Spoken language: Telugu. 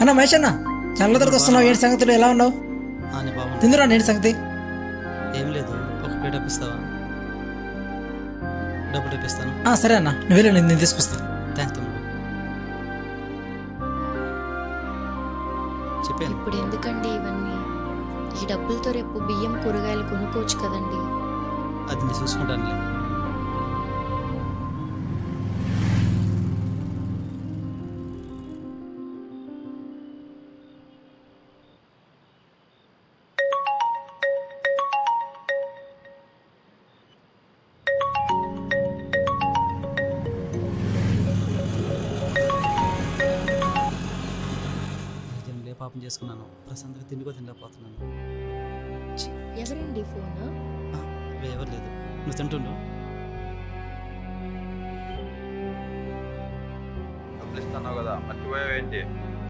అన్న మహేష్ అన్న చాలా తర్వాత వస్తున్నావు, ఏంటి సంగతులు, ఎలా ఉన్నావు? బాబు తిందురా, ఏంటి సంగతి? ఏం లేదు, ఒక ప్లేట్ అప్పిస్తావా? డబ్బులు ఇప్పిస్తాను. సరే అన్న, నువ్వు వెళ్ళు, నేను తీసుకొస్తా. థ్యాంక్స్ తమ్ముడు. చెప్పాను. ఇప్పుడు ఎందుకండి ఇవన్నీ? ఈ డబ్బులతో రేపు బియ్యం కూరగాయలు కొనుక్కోవచ్చు కదండి. అది నేను చూసుకుంటానులే. పాపం చేసుకున్నాను, ప్రశాంతంగా తిండికో తినలేకపోతున్నాను. ఎవరండి ఫోన్? ఎవరు లేదు, నువ్వు తింటుండు. డబ్బులు ఇస్తున్నావు కదా, మర్చిపోయావేంటి?